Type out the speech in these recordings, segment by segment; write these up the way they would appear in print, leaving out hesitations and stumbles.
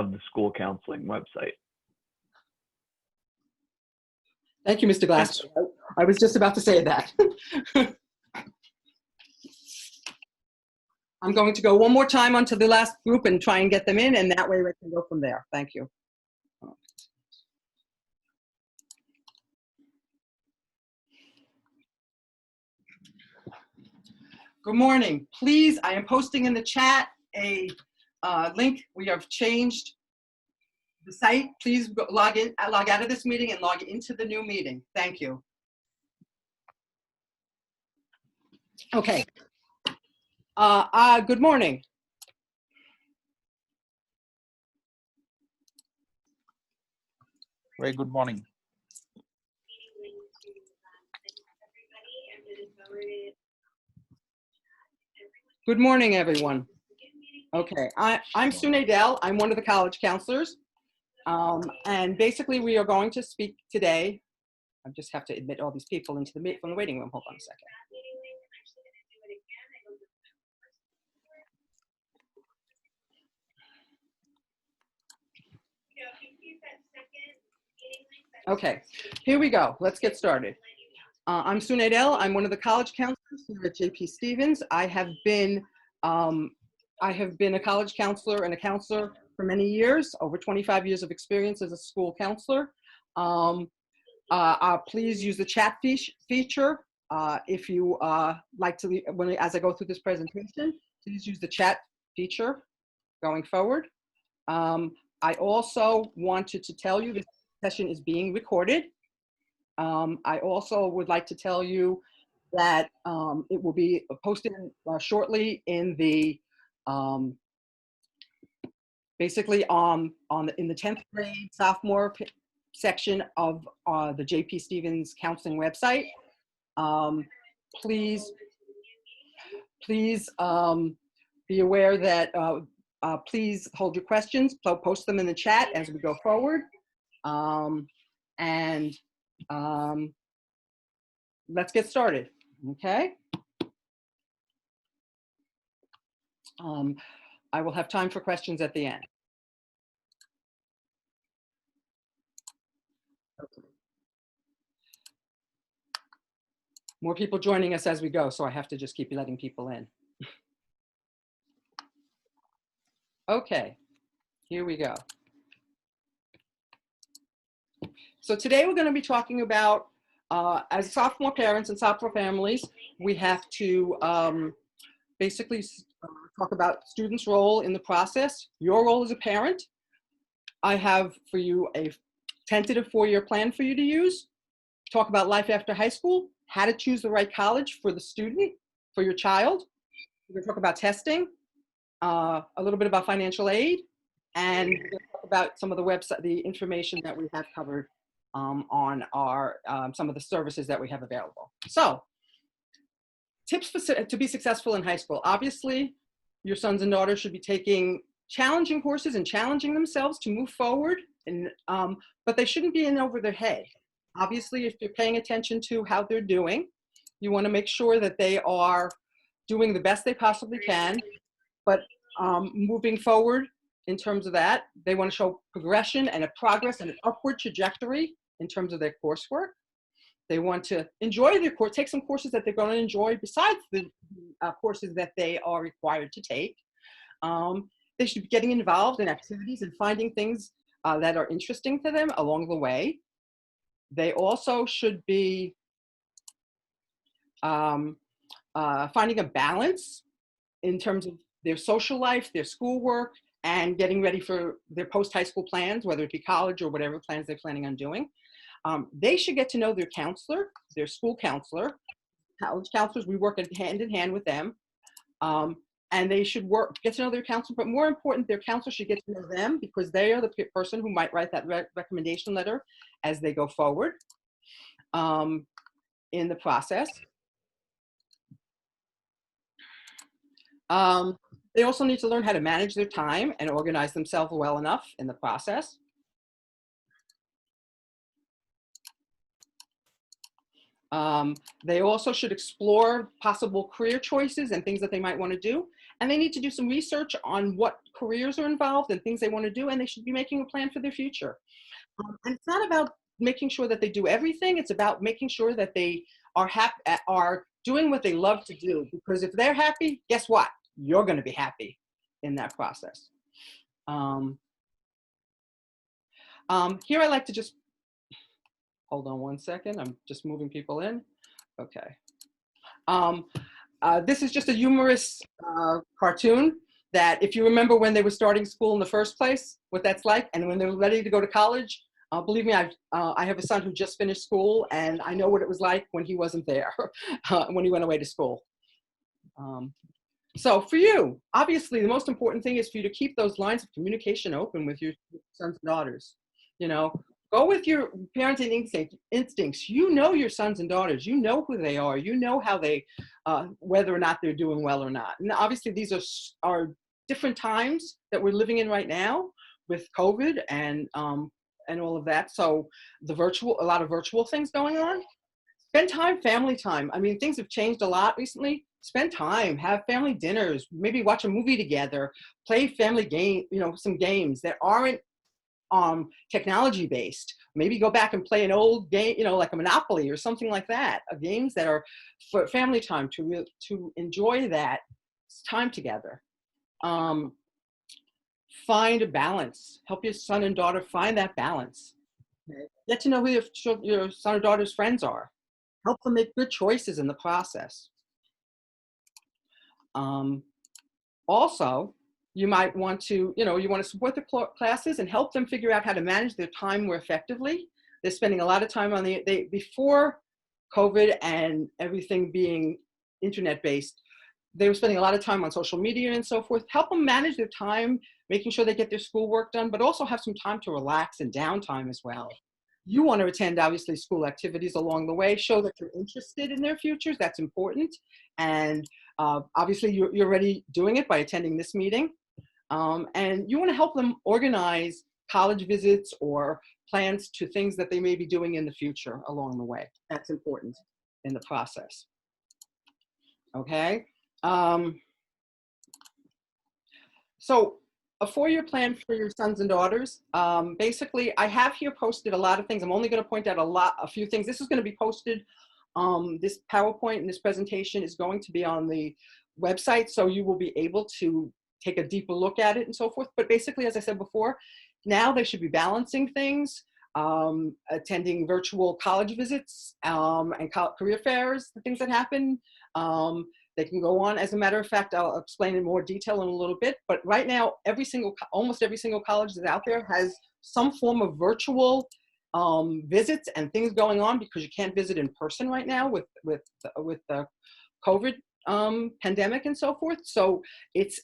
of the school counseling website. Thank you, Mr. Glass. I was just about to say that. I'm going to go one more time onto the last group and try and get them in, and that way we can go from there. Thank you. Good morning. Please, I am posting in the chat a link. We have changed the site. Please log out of this meeting and log into the new meeting. Thank you. Okay. Good morning. Very good morning. Good morning, everyone. Okay, I'm Sue Nadel. I'm one of the college counselors. And basically we are going to speak today. I just have to admit all these people into the from the waiting room. Hold on a second. Okay, here we go. Let's get started. I'm Sue Nadel. I'm one of the college counselors here at JP Stevens. I have been a college counselor and a counselor for many years, over 25 years of experience as a school counselor. Please use the chat feature if you like to, as I go through this presentation, please use the chat feature going forward. I also wanted to tell you this session is being recorded. I also would like to tell you that it will be posted shortly in the basically in the 10th grade sophomore section of the JP Stevens counseling website. Please be aware that please hold your questions, post them in the chat as we go forward. Let's get started, okay? I will have time for questions at the end. Okay. More people joining us as we go, so I have to just keep letting people in. Okay, here we go. So today we're going to be talking about, as sophomore parents and sophomore families, we have to basically talk about students' role in the process, your role as a parent. I have for you a tentative 4-year plan for you to use. Talk about life after high school, how to choose the right college for the student, for your child. We're going to talk about testing, a little bit about financial aid, and we're going to talk about some of the information that we have covered on our some of the services that we have available. So, tips to be successful in high school. Obviously, your sons and daughters should be taking challenging courses and challenging themselves to move forward, and but they shouldn't be in over their head. Obviously, if you're paying attention to how they're doing, you want to make sure that they are doing the best they possibly can, but moving forward in terms of that, they want to show progression and a progress and an upward trajectory in terms of their coursework. They want to enjoy their course, take some courses that they're going to enjoy besides the courses that they are required to take. They should be getting involved in activities and finding things that are interesting to them along the way. They also should be finding a balance in terms of their social life, their schoolwork, and getting ready for their post-high school plans, whether it be college or whatever plans they're planning on doing. They should get to know their counselor, their school counselor. College counselors, we work hand in hand with them. And they should get to know their counselor, but more important, their counselor should get to know them because they are the person who might write that recommendation letter as they go forward in the process. They also need to learn how to manage their time and organize themselves well enough in the process. They also should explore possible career choices and things that they might want to do. and they need to do some research on what careers are involved and things they want to do, and they should be making a plan for their future. And it's not about making sure that they do everything. It's about making sure that they are happy, are doing what they love to do. Because if they're happy, guess what? You're going to be happy in that process. Here I like to just hold on one second. I'm just moving people in. Okay. This is just a humorous cartoon that if you remember when they were starting school in the first place, what that's like, and when they were ready to go to college, believe me, I have a son who just finished school, and I know what it was like when he wasn't there, when he went away to school. So for you, obviously, the most important thing is for you to keep those lines of communication open with your sons and daughters. You know, go with your parenting instincts. You know your sons and daughters. You know who they are. You know how they, whether or not they're doing well or not. And obviously, these are different times that we're living in right now with COVID and all of that. So a lot of virtual things going on. Spend time, family time. I mean, things have changed a lot recently. Spend time, have family dinners, maybe watch a movie together, play family game, some games that aren't technology based. Maybe go back and play an old game, like a Monopoly or something like that. Games that are for family time to enjoy that time together. Find a balance. Help your son and daughter find that balance. Okay. Get to know who your son or daughter's friends are. Help them make good choices in the process. Also, you might want to, you want to support the classes and help them figure out how to manage their time more effectively. They're spending a lot of time on before COVID and everything being internet-based, they were spending a lot of time on social media and so forth. Help them manage their time, making sure they get their schoolwork done, but also have some time to relax and downtime as well. You want to attend, obviously, school activities along the way, show that you're interested in their futures. That's important. And obviously, you're already doing it by attending this meeting. And you want to help them organize college visits or plans to things that they may be doing in the future along the way. That's important in the process. Okay. So a 4-year plan for your sons and daughters. Basically, I have here posted a lot of things. I'm only going to point out a few things. This is going to be posted. This PowerPoint and this presentation is going to be on the website, so you will be able to take a deeper look at it and so forth. But basically, as I said before, now they should be balancing things, attending virtual college visits and career fairs, the things that happen. They can go on. As a matter of fact, I'll explain in more detail in a little bit. But right now, almost every single college that's out there has some form of virtual visits and things going on because you can't visit in person right now with the COVID pandemic and so forth. So it's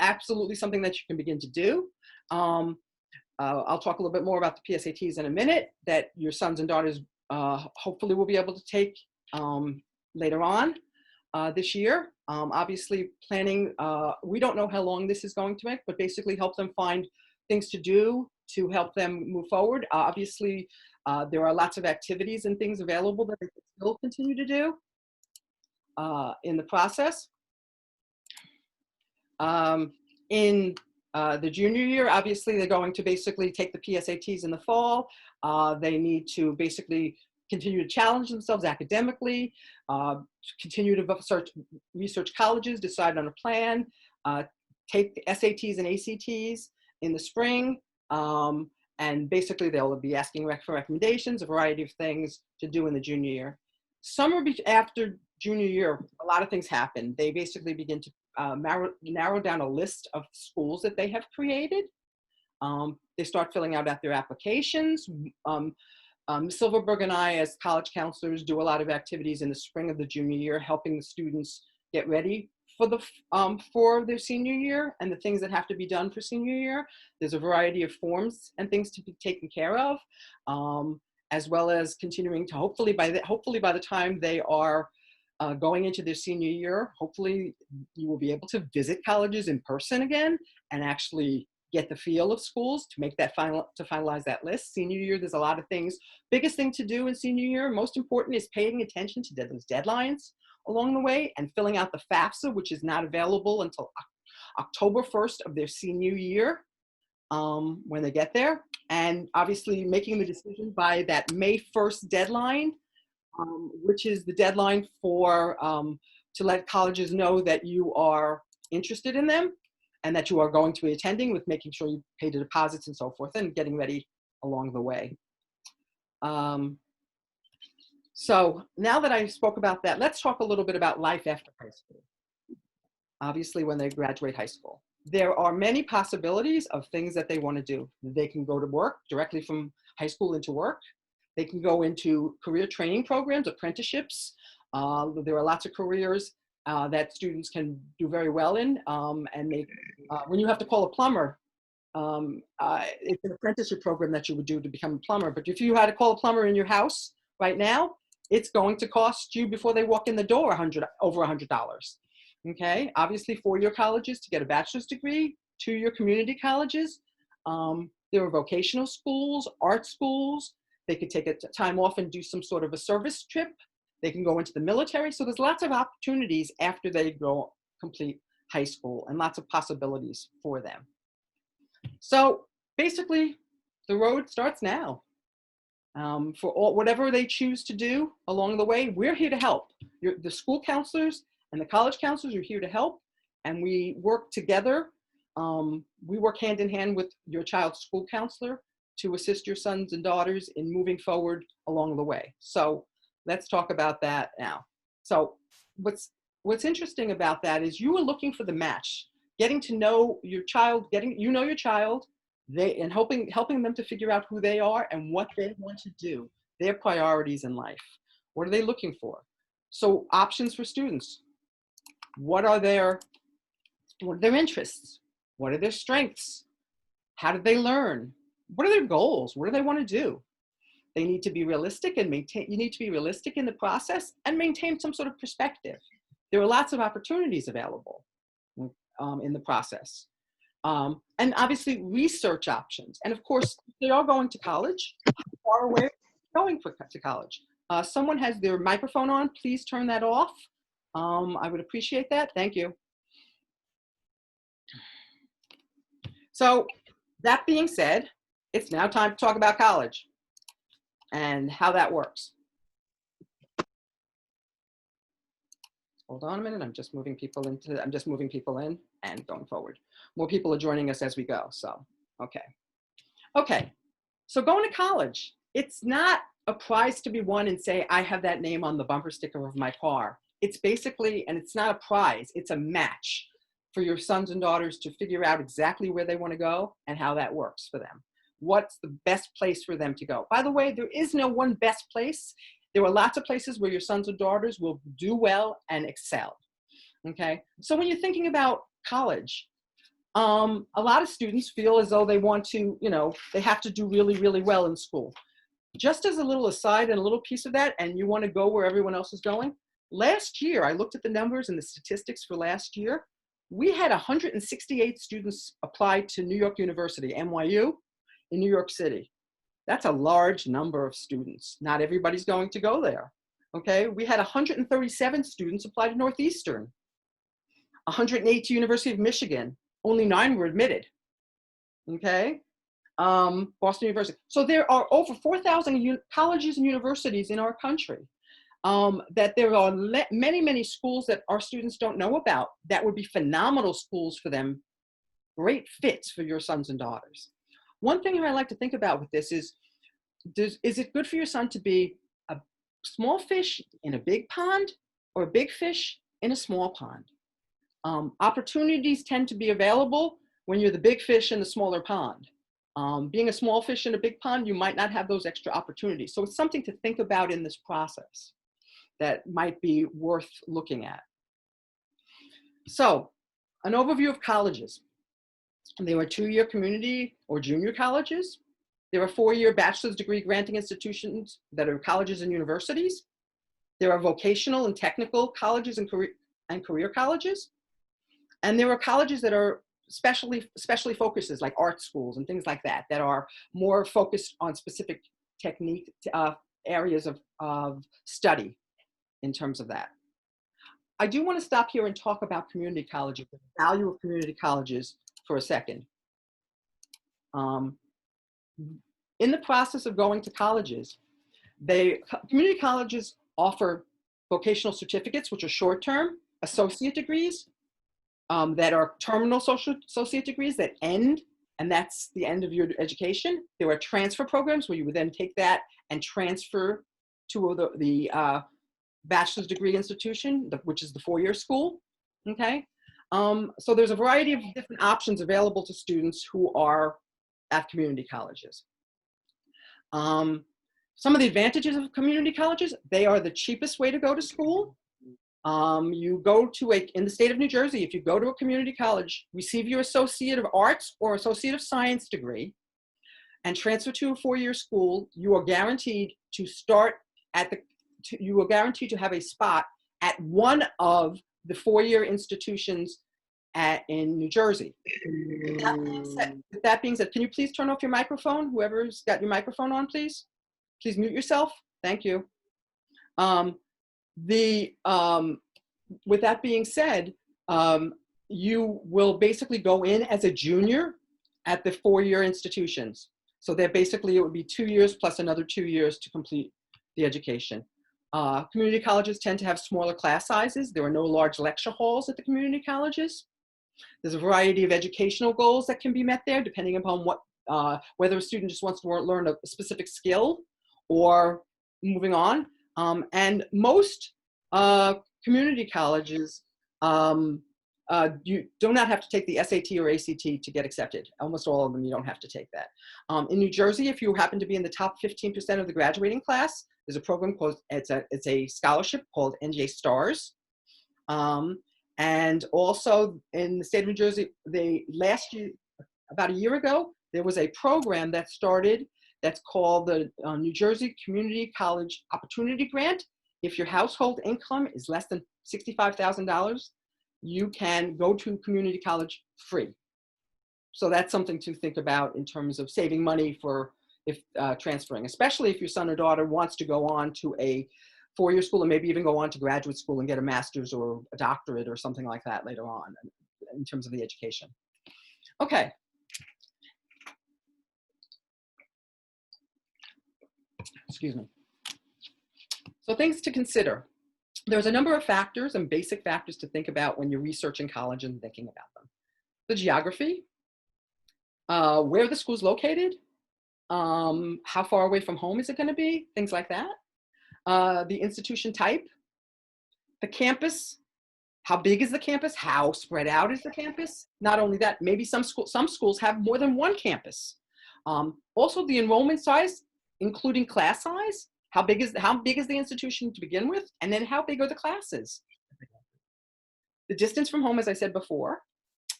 absolutely something that you can begin to do. I'll talk a little bit more about the PSATs in a minute that your sons and daughters hopefully will be able to take later on this year. Obviously planning, we don't know how long this is going to make, but basically help them find things to do to help them move forward. Obviously, there are lots of activities and things available that they can still continue to do in the process. In the junior year, obviously, they're going to basically take the PSATs in the fall. They need to basically continue to challenge themselves academically, continue to research colleges, decide on a plan, take the SATs and ACTs in the spring, and basically they'll be asking for recommendations, a variety of things to do in the junior year. Summer after junior year, a lot of things happen. They basically begin to narrow down a list of schools that they have created. They start filling out their applications. Ms. Silverberg and I, as college counselors, do a lot of activities in the spring of the junior year, helping the students get ready for their senior year and the things that have to be done for senior year. There's a variety of forms and things to be taken care of, as well as continuing to hopefully by the time they are going into their senior year, hopefully you will be able to visit colleges in person again and actually get the feel of schools to make that finalize that list. Senior year, there's a lot of things. Biggest thing to do in senior year, most important, is paying attention to those deadlines. along the way and filling out the FAFSA, which is not available until October 1st of their senior year when they get there. And obviously making the decision by that May 1st deadline, which is the deadline for to let colleges know that you are interested in them and that you are going to be attending, with making sure you pay the deposits and so forth and getting ready along the way. So now that I spoke about that, let's talk a little bit about life after high school. Obviously, when they graduate high school, there are many possibilities of things that they want to do. They can go to work directly from high school into work. They can go into career training programs, apprenticeships. There are lots of careers that students can do very well in. And make, when you have to call a plumber, it's an apprenticeship program that you would do to become a plumber. But if you had to call a plumber in your house right now, it's going to cost you, before they walk in the door, over $100. Okay, obviously 4-year colleges to get a bachelor's degree, 2-year community colleges. There are vocational schools, art schools. They could take a time off and do some sort of a service trip. They can go into the military. So there's lots of opportunities after they go complete high school, and lots of possibilities for them. So basically, the road starts now. For whatever they choose to do along the way, we're here to help. The school counselors and the college counselors are here to help, and we work together. We work hand in hand with your child's school counselor to assist your sons and daughters in moving forward along the way. So let's talk about that now. So what's interesting about that is you are looking for the match, getting to know your child, your child, and helping them to figure out who they are and what they want to do, their priorities in life. What are they looking for? So options for students. What are their interests? What are their strengths? How do they learn? What are their goals? What do they want to do? They need to be realistic and you need to be realistic in the process and maintain some sort of perspective. There are lots of opportunities available in the process. And obviously research options. And of course, they are going to college. How far away are they going to college? Someone has their microphone on. Please turn that off. I would appreciate that. Thank you. So that being said, it's now time to talk about college and how that works. Hold on a minute. I'm just moving people in and going forward. More people are joining us as we go. So, okay. So going to college, it's not a prize to be won and say, I have that name on the bumper sticker of my car. It's basically, and it's not a prize, it's a match for your sons and daughters to figure out exactly where they want to go and how that works for them. What's the best place for them to go? By the way, there is no one best place. There are lots of places where your sons and daughters will do well and excel. Okay, so when you're thinking about college, a lot of students feel as though they want to, they have to do really, really well in school. Just as a little aside and a little piece of that, and you want to go where everyone else is going. Last year, I looked at the numbers and the statistics for last year. We had 168 students apply to New York University, NYU, in New York City. That's a large number of students. Not everybody's going to go there. Okay, we had 137 students apply to Northeastern, 108 to University of Michigan. Only 9 were admitted. Okay, Boston University. So there are over 4,000 colleges and universities in our country. That there are many, many schools that our students don't know about that would be phenomenal schools for them, great fits for your sons and daughters. One thing I like to think about with this is it good for your son to be a small fish in a big pond or a big fish in a small pond? Opportunities tend to be available when you're the big fish in the smaller pond. Being a small fish in a big pond, you might not have those extra opportunities. So it's something to think about in this process that might be worth looking at. So, an overview of colleges. There are 2-year community or junior colleges. There are 4-year bachelor's degree granting institutions that are colleges and universities. There are vocational and technical colleges and career colleges. And there are colleges that are specially focuses, like art schools and things like that, that are more focused on specific technique areas of study in terms of that. I do want to stop here and talk about community colleges, the value of community colleges for a second. In the process of going to colleges, community colleges offer vocational certificates, which are short-term, associate degrees that are terminal associate degrees that end, and that's the end of your education. There are transfer programs where you would then take that and transfer to the bachelor's degree institution, which is the four-year school, okay? So there's a variety of different options available to students who are at community colleges. Some of the advantages of community colleges, they are the cheapest way to go to school. You go to in the state of New Jersey, if you go to a community college, receive your Associate of Arts or Associate of Science degree, and transfer to a four-year school, you are guaranteed to you are guaranteed to have a spot at one of the four-year institutions in New Jersey. With that being said, can you please turn off your microphone? Whoever's got your microphone on, please. Please mute yourself. Thank you. With that being said, you will basically go in as a junior at the four-year institutions. So it would be 2 years plus another 2 years to complete the education. Community colleges tend to have smaller class sizes. There are no large lecture halls at the community colleges. There's a variety of educational goals that can be met there, depending upon whether a student just wants to learn a specific skill or moving on. And most community colleges, you do not have to take the SAT or ACT to get accepted. Almost all of them, you don't have to take that. In New Jersey, if you happen to be in the top 15% of the graduating class, there's a program called, it's a scholarship called NJ Stars. And also in the state of New Jersey, last year, about a year ago, there was a program that started that's called the New Jersey Community College Opportunity Grant. If your household income is less than $65,000, you can go to community college free. So that's something to think about in terms of saving money for transferring, especially if your son or daughter wants to go on to a four-year school and maybe even go on to graduate school and get a master's or a doctorate or something like that later on in terms of the education. Okay. Excuse me. So things to consider. There's a number of factors and basic factors to think about when you're researching college and thinking about them. The geography, where the school's located, how far away from home is it going to be, things like that. The institution type, the campus, how big is the campus, how spread out is the campus. Not only that, maybe some schools have more than one campus. Also the enrollment size, including class size. How big is the institution to begin with? And then how big are the classes? The distance from home, as I said before.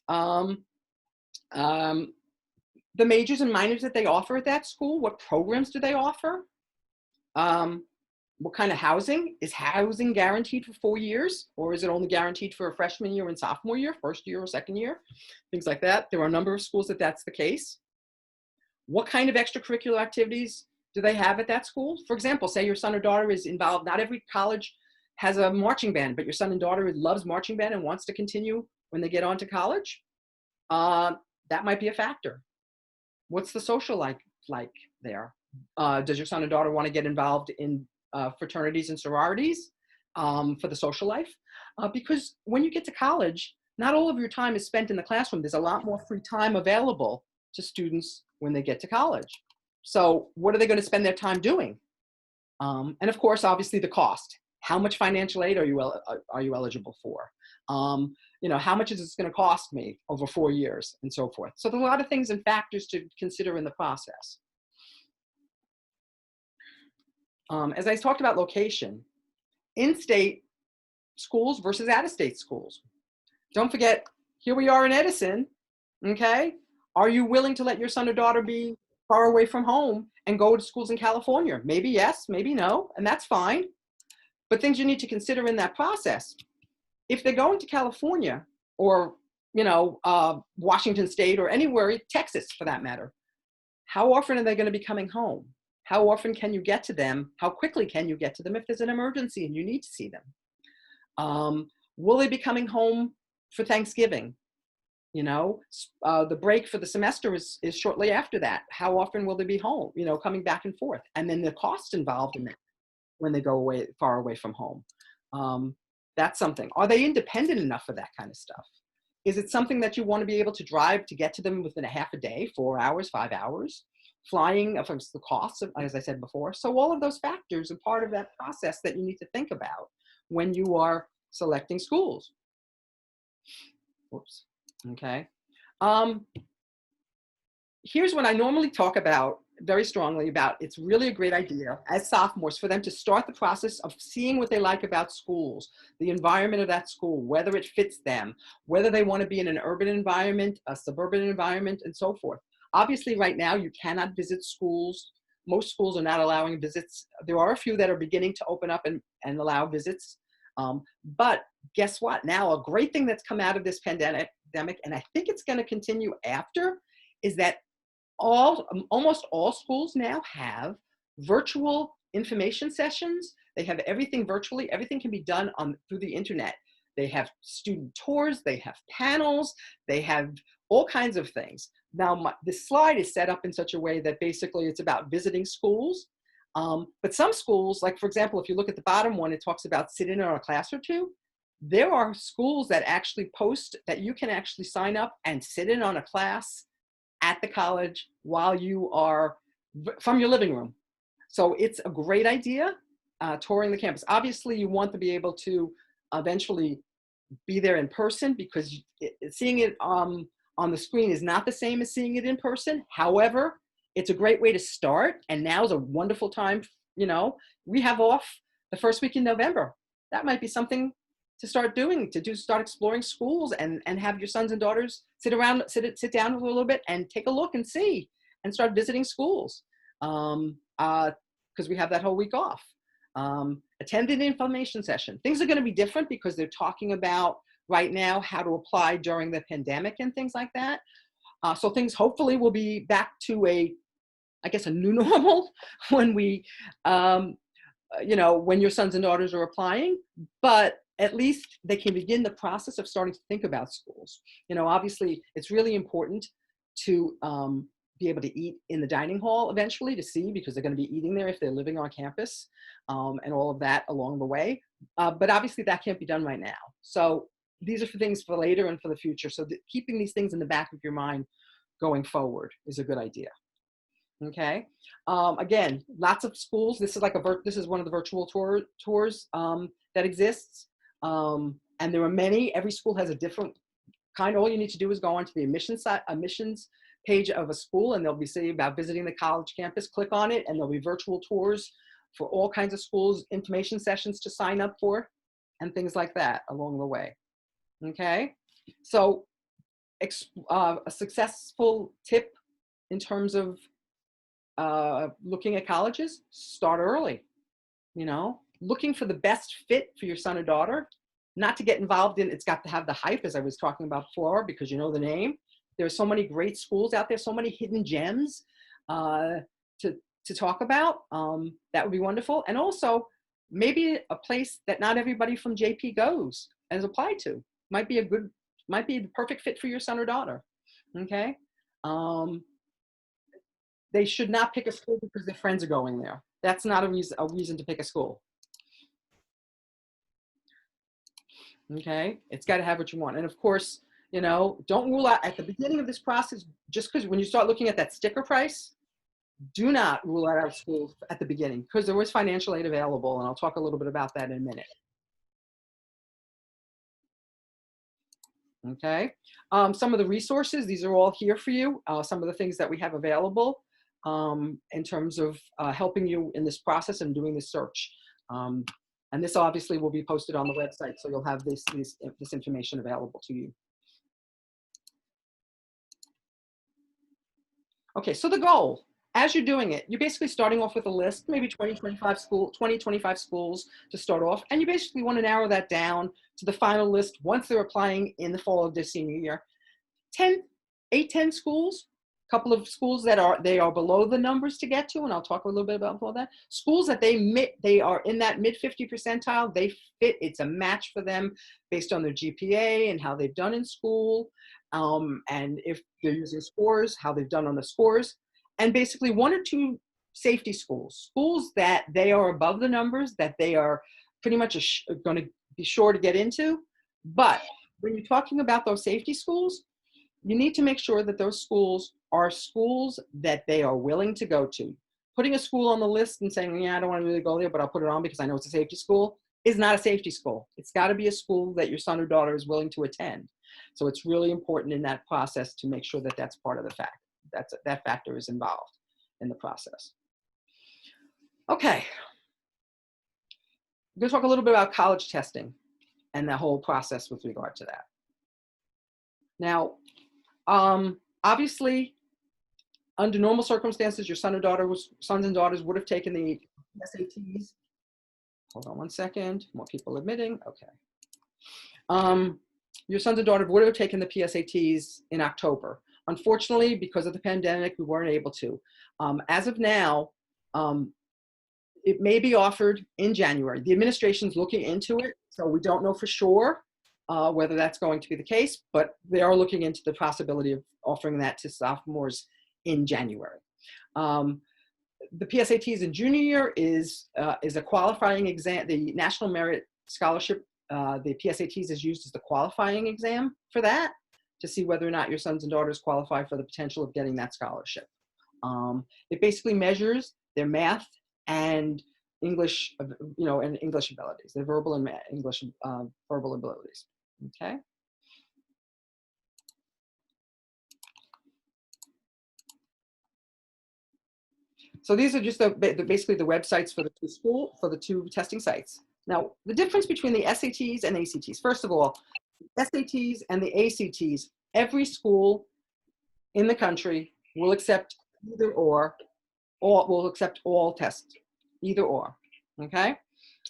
The majors and minors that they offer at that school, what programs do they offer? What kind of housing? Is housing guaranteed for 4 years? Or is it only guaranteed for a freshman year and sophomore year, first year or second year? Things like that. There are a number of schools that's the case. What kind of extracurricular activities do they have at that school? For example, say your son or daughter is involved. Not every college has a marching band, but your son and daughter loves marching band and wants to continue when they get on to college. That might be a factor. What's the social like there? Does your son or daughter want to get involved in fraternities and sororities for the social life? Because when you get to college, not all of your time is spent in the classroom. There's a lot more free time available to students when they get to college. So what are they going to spend their time doing? And of course, obviously the cost. How much financial aid are you eligible for? How much is this going to cost me over 4 years and so forth? So there's a lot of things and factors to consider in the process. As I talked about location, in-state schools versus out-of-state schools. Don't forget, here we are in Edison, okay? Are you willing to let your son or daughter be far away from home and go to schools in California? Maybe yes, maybe no, and that's fine. But things you need to consider in that process. If they're going to California or, Washington State or anywhere, Texas for that matter, how often are they going to be coming home? How often can you get to them? How quickly can you get to them if there's an emergency and you need to see them? Will they be coming home for Thanksgiving? You know, the break for the semester is shortly after that. How often will they be home? You know, coming back and forth, and then the cost involved in that when they go away far away from home. That's something. Are they independent enough for that kind of stuff? Is it something that you want to be able to drive to get to them within a half a day, 4 hours, 5 hours? Flying affects the costs, as I said before. So all of those factors are part of that process that you need to think about when you are selecting schools. Whoops. Okay. Here's what I normally talk about very strongly about. It's really a great idea as sophomores for them to start the process of seeing what they like about schools, the environment of that school, whether it fits them, whether they want to be in an urban environment, a suburban environment, and so forth. Obviously, right now, you cannot visit schools. Most schools are not allowing visits. There are a few that are beginning to open up and allow visits. But guess what? Now, a great thing that's come out of this pandemic, and I think it's going to continue after, is that almost all schools now have virtual information sessions. They have everything virtually. Everything can be done through the internet. They have student tours, they have panels, they have all kinds of things. Now, this slide is set up in such a way that basically it's about visiting schools. But some schools, like for example, if you look at the bottom one, it talks about sit in on a class or two. There are schools that actually post that you can actually sign up and sit in on a class at the college while you are from your living room. So it's a great idea, touring the campus. Obviously, you want to be able to eventually be there in person because seeing it on the screen is not the same as seeing it in person. However, it's a great way to start, and now is a wonderful time. You know, we have off the first week in November. That might be something to start doing, start exploring schools and have your sons and daughters sit down a little bit and take a look and see and start visiting schools because we have that whole week off. Attend an information session. Things are going to be different because they're talking about right now how to apply during the pandemic and things like that. So things hopefully will be back to a new normal when we, when your sons and daughters are applying, but at least they can begin the process of starting to think about schools. You know, obviously it's really important to be able to eat in the dining hall eventually to see, because they're going to be eating there if they're living on campus and all of that along the way. But obviously that can't be done right now. So these are for things for later and for the future. So keeping these things in the back of your mind going forward is a good idea. Okay. Again, lots of schools. This is one of the virtual tours that exists. And there are many. Every school has a different kind. All you need to do is go onto the admissions page of a school, and they'll be saying about visiting the college campus. Click on it, and there'll be virtual tours for all kinds of schools, information sessions to sign up for, and things like that along the way. Okay. So a successful tip in terms of looking at colleges: start early. You know, looking for the best fit for your son or daughter, not to get involved in, it's got to have the hype, as I was talking about before, because you know the name. There are so many great schools out there, so many hidden gems to talk about. That would be wonderful. And also, maybe a place that not everybody from JP goes and is applied to might be the perfect fit for your son or daughter. Okay. They should not pick a school because their friends are going there. That's not a reason to pick a school. Okay, it's got to have what you want. And of course, you know, don't rule out at the beginning of this process, just because when you start looking at that sticker price, do not rule out our schools at the beginning, because there was financial aid available. And I'll talk a little bit about that in a minute. Okay, some of the resources, these are all here for you. Some of the things that we have available in terms of helping you in this process and doing this search. And this obviously will be posted on the website, so you'll have this information available to you. Okay, so the goal, as you're doing it, you're basically starting off with a list, maybe 25 schools to start off, and you basically want to narrow that down to the final list once they're applying in the fall of their senior year. 10 schools couple of schools that are below the numbers to get to, and I'll talk a little bit about all that. Schools that they are in that mid 50 percentile, they fit, it's a match for them based on their GPA and how they've done in school, and if they're using scores, how they've done on the scores, and basically one or two safety schools, schools that they are above the numbers, that they are pretty much going to be sure to get into. But when you're talking about those safety schools, you need to make sure that those schools are schools that they are willing to go to. Putting a school on the list and saying, yeah, I don't want to really go there, but I'll put it on because I know it's a safety school, is not a safety school. It's got to be a school that your son or daughter is willing to attend. So it's really important in that process to make sure that that's part of the fact. That factor is involved in the process. Okay. I'm going to talk a little bit about college testing and the whole process with regard to that. Now, obviously, under normal circumstances, your sons and daughters would have taken the SATs. Hold on one second. More people admitting. Okay. Your sons and daughters would have taken the PSATs in October. Unfortunately, because of the pandemic, we weren't able to. As of now, it may be offered in January. The administration's looking into it, so we don't know for sure whether that's going to be the case, but they are looking into the possibility of offering that to sophomores in January. The PSATs in junior year is a qualifying exam. The National Merit Scholarship, the PSATs is used as the qualifying exam for that, to see whether or not your sons and daughters qualify for the potential of getting that scholarship. It basically measures their math and English, and English abilities, their verbal and English verbal abilities. Okay. So these are just basically the websites for the two testing sites. Now, the difference between the SATs and ACTs. First of all, SATs and the ACTs, every school in the country will accept either or will accept all tests, either or. Okay,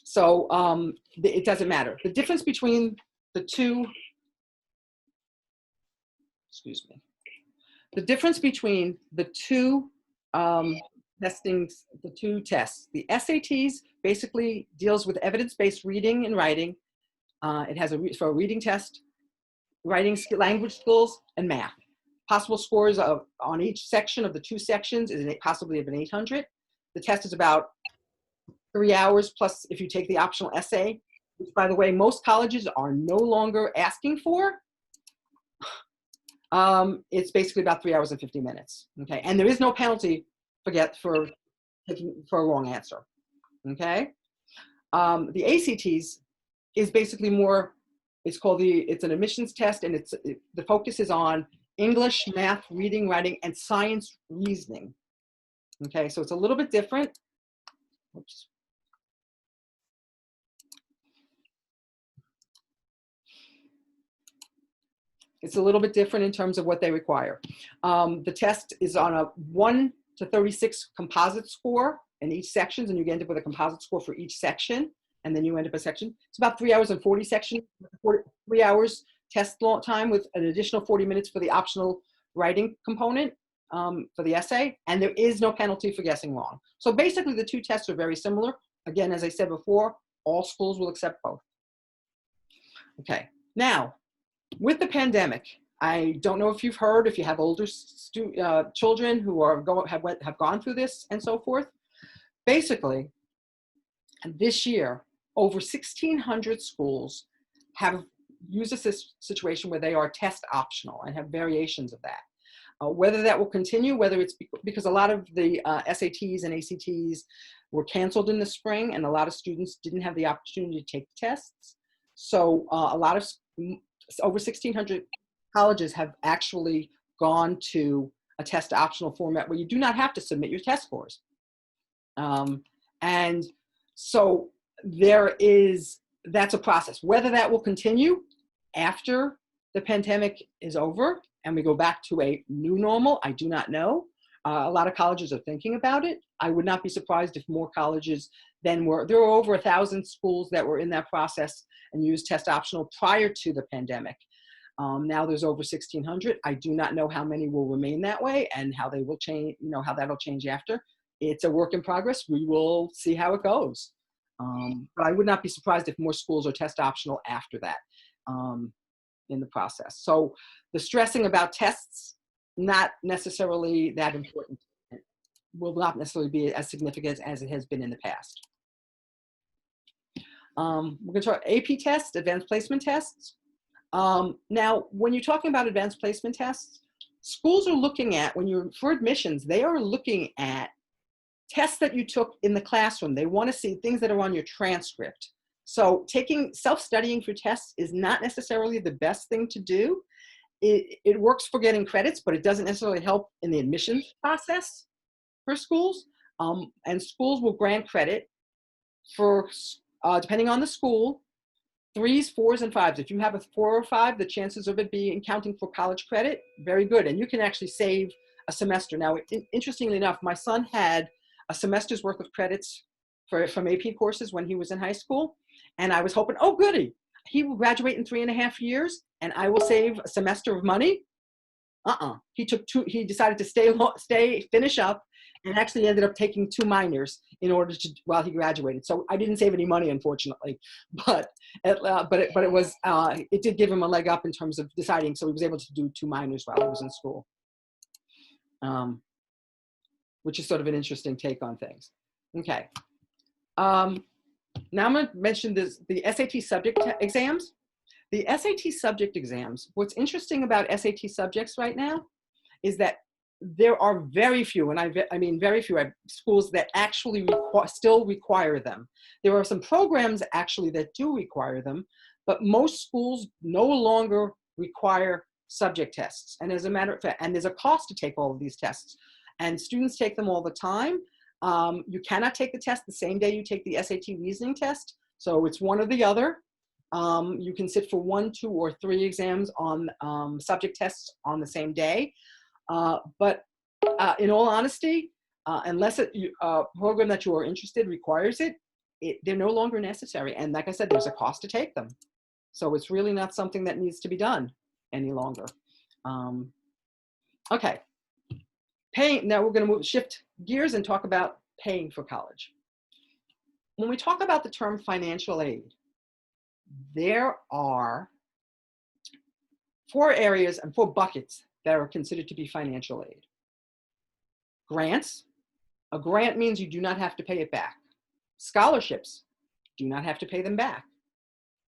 so it doesn't matter. The difference between the two, the difference between the two testings, the two tests. The SATs basically deals with evidence-based reading and writing. It has for a reading test, writing, language skills, and math. Possible scores on each section of the two sections is possibly of an 800. The test is about 3 hours, plus if you take the optional essay, which, by the way, most colleges are no longer asking for. It's basically about 3 hours and 50 minutes. Okay, and there is no penalty for a wrong answer. Okay, the ACTs is basically more. It's an admissions test, and the focus is on English, math, reading, writing, and science reasoning. Okay, so it's a little bit different. Oops. It's a little bit different in terms of what they require. The test is on a 1 to 36 composite score in each section, and you end up with a composite score for each section, and then you end up a section. It's about 3 hours and 40 sections, 3 hours test time with an additional 40 minutes for the optional writing component for the essay, and there is no penalty for guessing wrong. So basically the two tests are very similar. Again, as I said before, all schools will accept both. Okay, now, with the pandemic, I don't know if you've heard, if you have older children who have gone through this and so forth. Basically, this year, over 1,600 schools have used a situation where they are test optional and have variations of that. Whether that will continue, whether it's because a lot of the SATs and ACTs were canceled in the spring, and a lot of students didn't have the opportunity to take the tests. So over 1,600 colleges have actually gone to a test optional format where you do not have to submit your test scores. And so that's a process. Whether that will continue after the pandemic is over and we go back to a new normal, I do not know. A lot of colleges are thinking about it. I would not be surprised if more colleges there were over 1,000 schools that were in that process and used test optional prior to the pandemic. Now there's over 1,600. I do not know how many will remain that way and how they will change, how that'll change after. It's a work in progress. We will see how it goes. But I would not be surprised if more schools are test optional after that in the process. So the stressing about tests, not necessarily that important. It will not necessarily be as significant as it has been in the past. We're going to talk AP tests, advanced placement tests. Now, when you're talking about advanced placement tests, schools are looking at, for admissions, they are looking at tests that you took in the classroom. They want to see things that are on your transcript. So self-studying for tests is not necessarily the best thing to do. It works for getting credits, but it doesn't necessarily help in the admissions process for schools. And schools will grant credit for, depending on the school, 3s, 4s, and 5s. If you have a 4 or 5, the chances of it being counting for college credit, very good. And you can actually save a semester. Now, interestingly enough, my son had a semester's worth of credits from AP courses when he was in high school. And I was hoping, oh, goody, he will graduate in 3.5 years and I will save a semester of money. He decided to finish up, and actually ended up taking 2 minors while he graduated. So I didn't save any money, unfortunately, but it did give him a leg up in terms of deciding. So he was able to do 2 minors while he was in school, which is sort of an interesting take on things. Okay. Now I'm going to mention the SAT subject exams. The SAT subject exams, what's interesting about SAT subjects right now is that there are very few, and I mean very few, schools that actually still require them. There are some programs actually that do require them, but most schools no longer require subject tests. And as a matter of fact, and there's a cost to take all of these tests, and students take them all the time. You cannot take the test the same day you take the SAT reasoning test, so it's one or the other. You can sit for 1, 2, or 3 exams on subject tests on the same day. But in all honesty, unless a program that you are interested requires it, they're no longer necessary. And like I said, there's a cost to take them. So it's really not something that needs to be done any longer. Okay. Paying, now we're going to shift gears and talk about paying for college. When we talk about the term financial aid, there are 4 areas and 4 buckets that are considered to be financial aid. Grants. A grant means you do not have to pay it back. Scholarships, do not have to pay them back.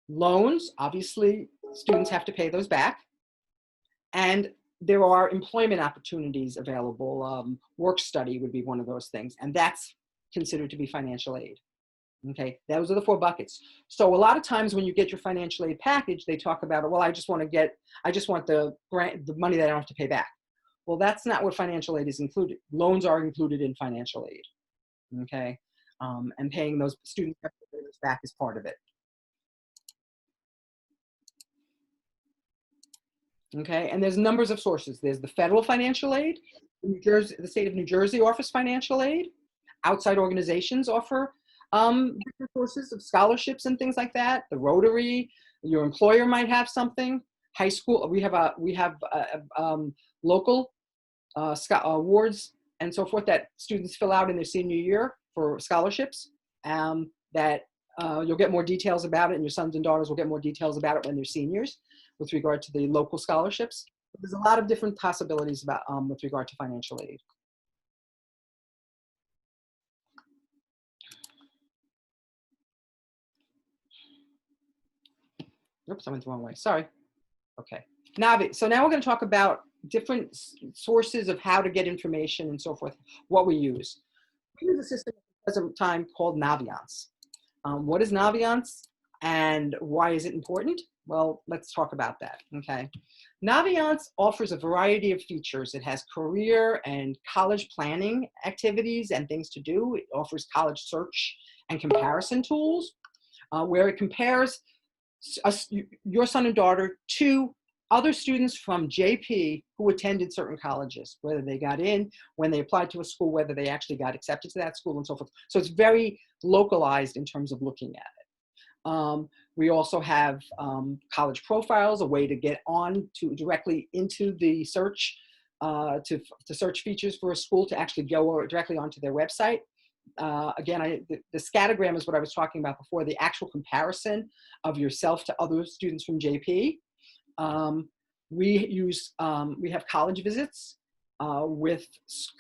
Loans, obviously, students have to pay those back. And there are employment opportunities available. Work study would be one of those things, and that's considered to be financial aid. Okay, those are the 4 buckets. So a lot of times when you get your financial aid package, they talk about, well, I just want the grant, the money that I don't have to pay back. Well, that's not what financial aid is included. Loans are included in financial aid. Okay, and paying those students back is part of it. Okay, and there's numbers of sources. There's the federal financial aid. The state of New Jersey offers financial aid. Outside organizations offer different sources of scholarships and things like that. The Rotary, your employer might have something. High school, we have local awards and so forth that students fill out in their senior year for scholarships. That you'll get more details about it, and your sons and daughters will get more details about it when they're seniors with regard to the local scholarships. But there's a lot of different possibilities about with regard to financial aid. Oops, I went the wrong way. Sorry. Okay. So now we're going to talk about different sources of how to get information and so forth, what we use. We use a system at the present time called Naviance. What is Naviance and why is it important? Well, let's talk about that, okay? Naviance offers a variety of features. It has career and college planning activities and things to do. It offers college search and comparison tools where it compares your son and daughter to other students from JP who attended certain colleges, whether they got in, when they applied to a school, whether they actually got accepted to that school and so forth. So it's very localized in terms of looking at it. We also have college profiles, a way to get on to directly into the search, to search features for a school to actually go directly onto their website. Again, the scattergram is what I was talking about before, the actual comparison of yourself to other students from JP. We have college visits with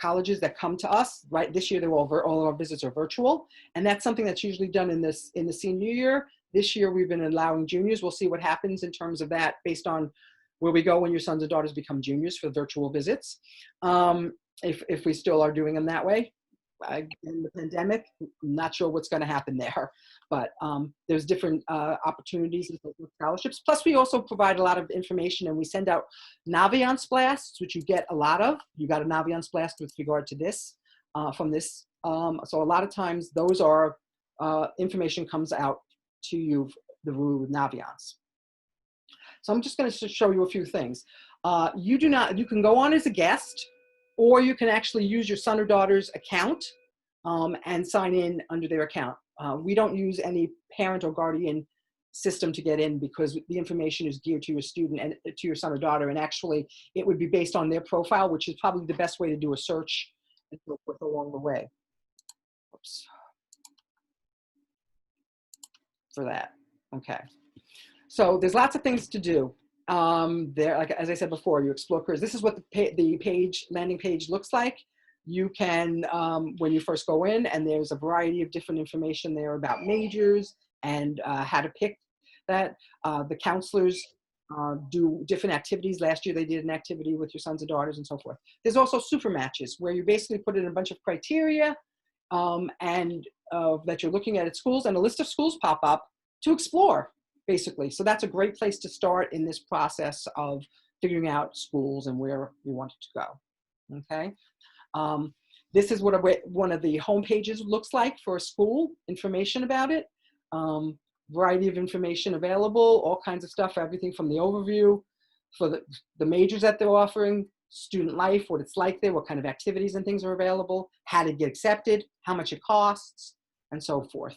colleges that come to us. Right, this year all our visits are virtual, and that's something that's usually done in the senior year. This year we've been allowing juniors. We'll see what happens in terms of that based on where we go when your sons and daughters become juniors for virtual visits. If we still are doing them that way. In the pandemic, I'm not sure what's going to happen there, but there's different opportunities with scholarships. Plus, we also provide a lot of information, and we send out Naviance blasts, which you get a lot of. You got a Naviance blast with regard to this, from this. So a lot of times, those are information comes out to you through Naviance. So I'm just going to show you a few things. You can go on as a guest, or you can actually use your son or daughter's account and sign in under their account. We don't use any parent or guardian system to get in because the information is geared to your student and to your son or daughter, and actually it would be based on their profile, which is probably the best way to do a search along the way. Oops. For that, okay. So there's lots of things to do. Like as I said before, you explore careers. This is what the landing page looks like. You can, when you first go in, and there's a variety of different information there about majors and how to pick that. The counselors do different activities. Last year they did an activity with your sons and daughters and so forth. There's also super matches where you basically put in a bunch of criteria and that you're looking at schools, and a list of schools pop up to explore. Basically, so that's a great place to start in this process of figuring out schools and where you want it to go. Okay, this is what one of the home pages looks like for a school. Information about it, variety of information available, all kinds of stuff, everything from the overview for the majors that they're offering, student life, what it's like there, what kind of activities and things are available, how to get accepted, how much it costs, and so forth.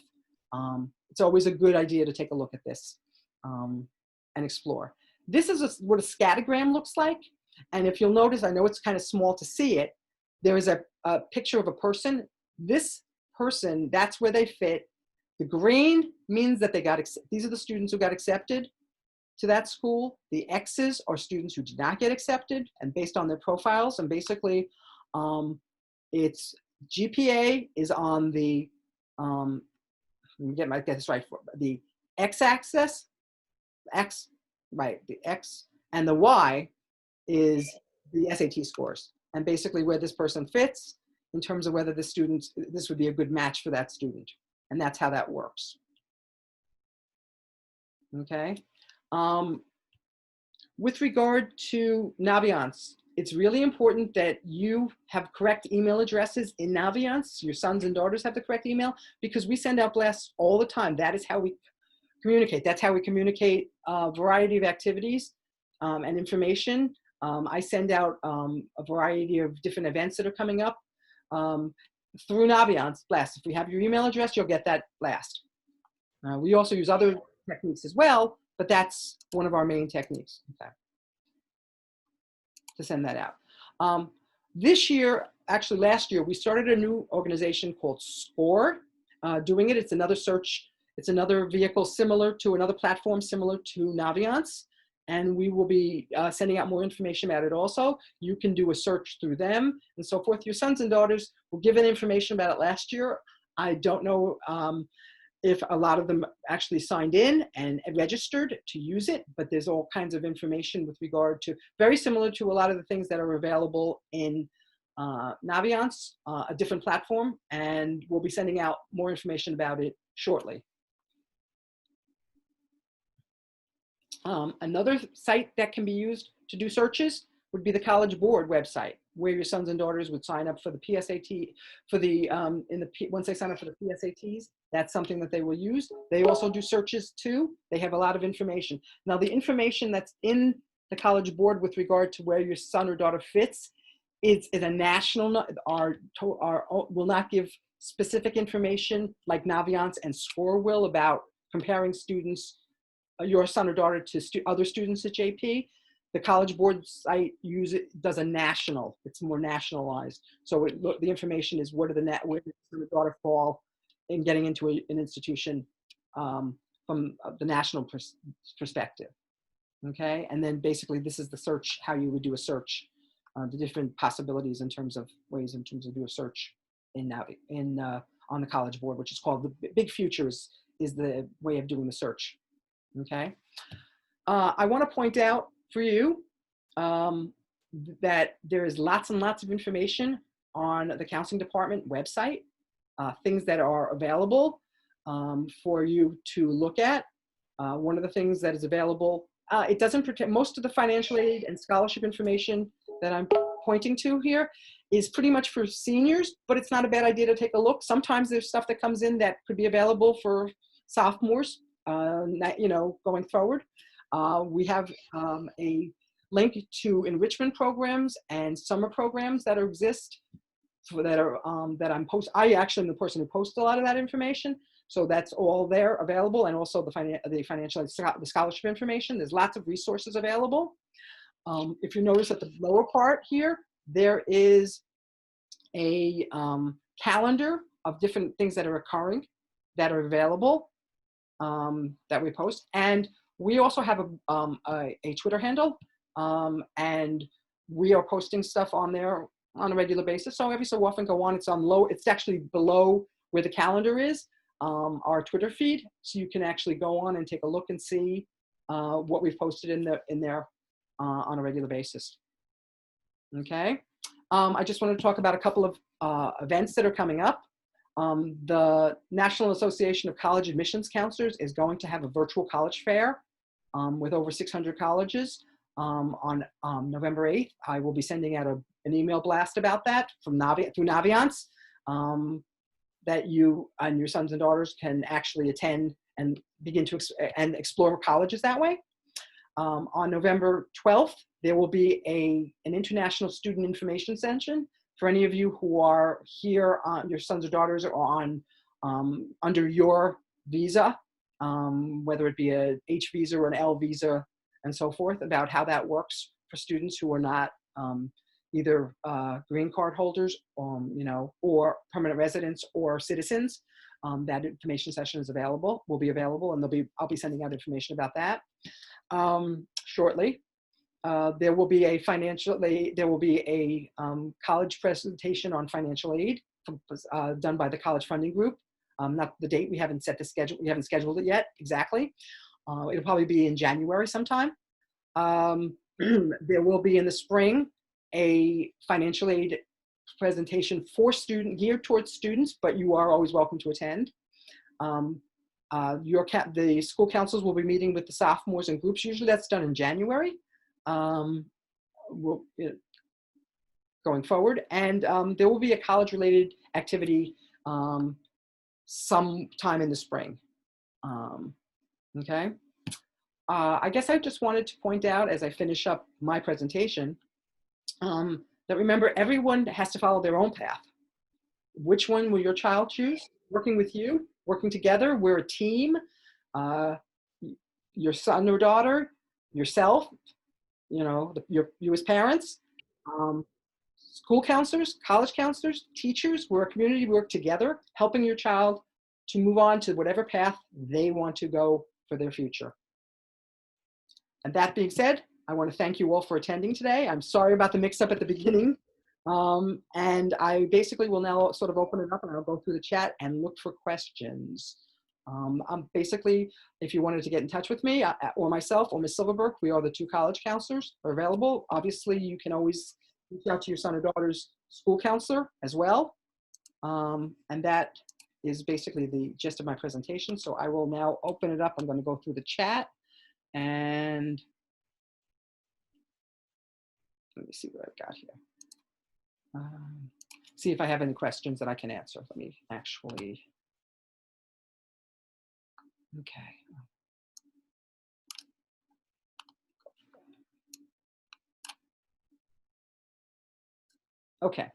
It's always a good idea to take a look at this and explore. This is what a scattergram looks like. And if you'll notice, I know it's kind of small to see it, there is a picture of a person. This person, that's where they fit. The green means that these are the students who got accepted to that school. The X's are students who did not get accepted, and based on their profiles. And basically, it's GPA is on the, let me get this right, for the x-axis, the X, and the Y is the SAT scores. And basically where this person fits in terms of whether this would be a good match for that student. And that's how that works. Okay. With regard to Naviance, it's really important that you have correct email addresses in Naviance. Your sons and daughters have the correct email, because we send out blasts all the time. That is how we communicate. That's how we communicate a variety of activities and information. I send out a variety of different events that are coming up through Naviance blast. If we have your email address, you'll get that blast. We also use other techniques as well, but that's one of our main techniques, okay, to send that out. This year, actually last year, we started a new organization called SCORE. Doing it, it's another search, it's another vehicle similar to another platform similar to Naviance. And we will be sending out more information about it also. You can do a search through them and so forth. Your sons and daughters were given information about it last year. I don't know if a lot of them actually signed in and registered to use it, but there's all kinds of information with regard to, very similar to a lot of the things that are available in Naviance, a different platform, and we'll be sending out more information about it shortly. Another site that can be used to do searches would be the College Board website, where your sons and daughters would sign up for the PSAT, for the, once they sign up for the PSATs, that's something that they will use. They also do searches too. They have a lot of information. Now, the information that's in the College Board with regard to where your son or daughter fits is a national, will not give specific information like Naviance and SCORE will about comparing students your son or daughter to other students at JP, the College Board site does a national. It's more nationalized. So the information is where does the daughter fall in getting into an institution from the national perspective. Okay, and then basically this is the search, how you would do a search, the different possibilities in terms of do a search on the College Board, which is called the Big Future is the way of doing the search. Okay, I want to point out for you that there is lots and lots of information on the Counseling Department website, things that are available for you to look at. One of the things that is available, it doesn't protect most of the financial aid and scholarship information that I'm pointing to here is pretty much for seniors, but it's not a bad idea to take a look. Sometimes there's stuff that comes in that could be available for sophomores, going forward. We have a link to enrichment programs and summer programs that exist I actually am the person who posts a lot of that information. So that's all there available, and also the scholarship information. There's lots of resources available. If you notice at the lower part here, there is a calendar of different things that are occurring that are available that we post. And we also have a Twitter handle, and we are posting stuff on there on a regular basis. So every so often go on, it's actually below where the calendar is, our Twitter feed. So you can actually go on and take a look and see what we've posted in there on a regular basis. Okay. I just want to talk about a couple of events that are coming up. The National Association of College Admissions Counselors is going to have a virtual college fair with over 600 colleges on November 8th. I will be sending out an email blast about that through Naviance, that you and your sons and daughters can actually attend and begin to explore colleges that way. On November 12th, there will be an international student information session for any of you who are here, your sons or daughters are on under your visa, whether it be a H visa or an L visa and so forth, about how that works for students who are not either green card holders, or permanent residents or citizens. That information session is available, will be available, and I'll be sending out information about that shortly. There will be a college presentation on financial aid done by the College Funding Group. Not the date, we haven't set the schedule, we haven't scheduled it yet exactly. It'll probably be in January sometime. There will be in the spring a financial aid presentation geared towards students, but you are always welcome to attend. The school councils will be meeting with the sophomores in groups. Usually that's done in January. Going forward, and there will be a college-related activity sometime in the spring. Okay. I guess I just wanted to point out as I finish up my presentation that remember, everyone has to follow their own path. Which one will your child choose? Working with you, working together, we're a team. Your son or daughter, yourself, you as parents, school counselors, college counselors, teachers, we're a community, we work together, helping your child to move on to whatever path they want to go for their future. And that being said, I want to thank you all for attending today. I'm sorry about the mix-up at the beginning. And I basically will now sort of open it up, and I'll go through the chat and look for questions. Basically, if you wanted to get in touch with me or myself or Ms. Silverberg, we are the two college counselors are available. Obviously, you can always reach out to your son or daughter's school counselor as well. And that is basically the gist of my presentation. So I will now open it up. I'm going to go through the chat and let me see what I've got here. See if I have any questions that I can answer. Let me actually, okay. Okay.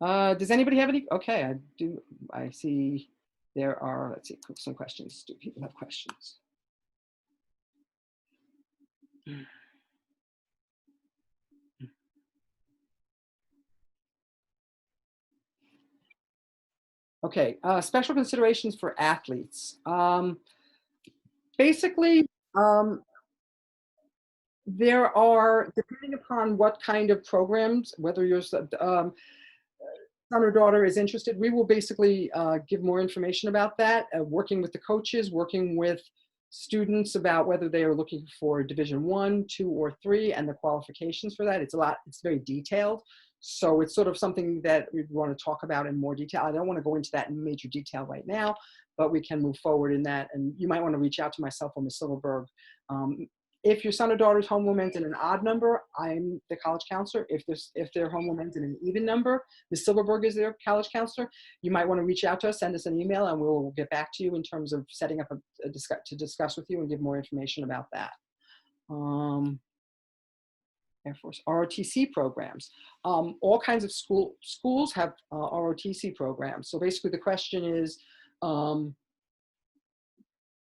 Does anybody have any? Okay, I do. I see there are, let's see, some questions. Do people have questions? Okay, special considerations for athletes. Basically, um, there are, depending upon what kind of programs, whether your son or daughter is interested, we will basically give more information about that, working with the coaches, working with students about whether they are looking for Division 1, 2, or 3, and the qualifications for that. It's a lot, it's very detailed. So it's sort of something that we want to talk about in more detail. I don't want to go into that in major detail right now, but we can move forward in that. And you might want to reach out to myself or Ms. Silverberg. If your son or daughter's homeroom ends in an odd number, I'm the college counselor. If their homeroom ends in an even number, Ms. Silverberg is their college counselor. You might want to reach out to us, send us an email, and we'll get back to you in terms of setting up to discuss with you and give more information about that. Air Force ROTC programs. All kinds of schools have ROTC programs. So basically the question is,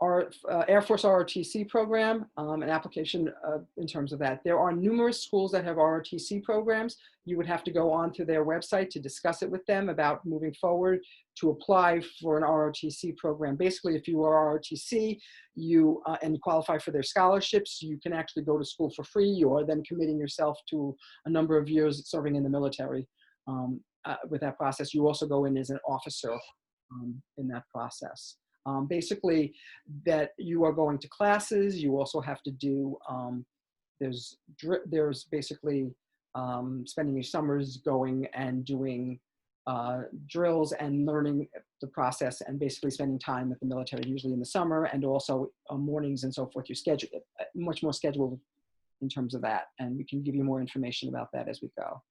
our Air Force ROTC program, an application in terms of that. There are numerous schools that have ROTC programs. You would have to go onto their website to discuss it with them about moving forward to apply for an ROTC program. Basically, if you are ROTC and you qualify for their scholarships, you can actually go to school for free. You are then committing yourself to a number of years serving in the military with that process. You also go in as an officer in that process. Basically, that you are going to classes. You also have to do, there's basically spending your summers going and doing drills and learning the process and basically spending time with the military, usually in the summer, and also mornings and so forth. You're scheduled, much more scheduled in terms of that. And we can give you more information about that as we go.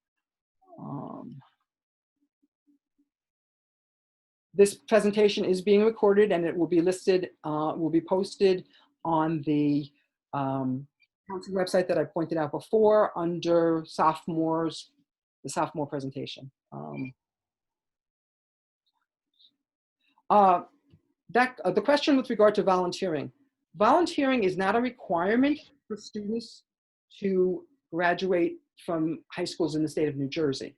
This presentation is being recorded and it will be listed, will be posted on the council website that I pointed out before under the sophomore presentation. The question with regard to volunteering. Volunteering is not a requirement for students to graduate from high schools in the state of New Jersey.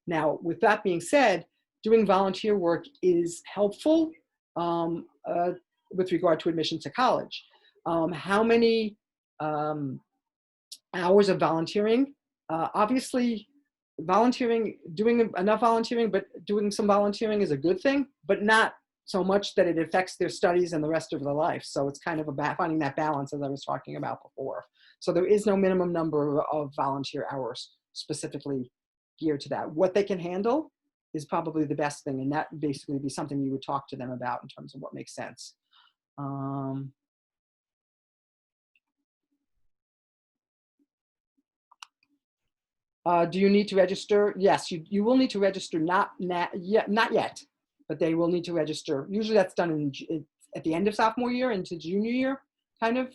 Now, with that being said, doing volunteer work is helpful with regard to admission to college. How many hours of volunteering? Obviously, doing enough volunteering, but doing some volunteering is a good thing, but not so much that it affects their studies and the rest of their life. So it's kind of about finding that balance as I was talking about before. So there is no minimum number of volunteer hours specifically geared to that. What they can handle is probably the best thing, and that basically be something you would talk to them about in terms of what makes sense. Do you need to register? Yes, you will need to register, not yet, but they will need to register. Usually that's done at the end of sophomore year into junior year, kind of.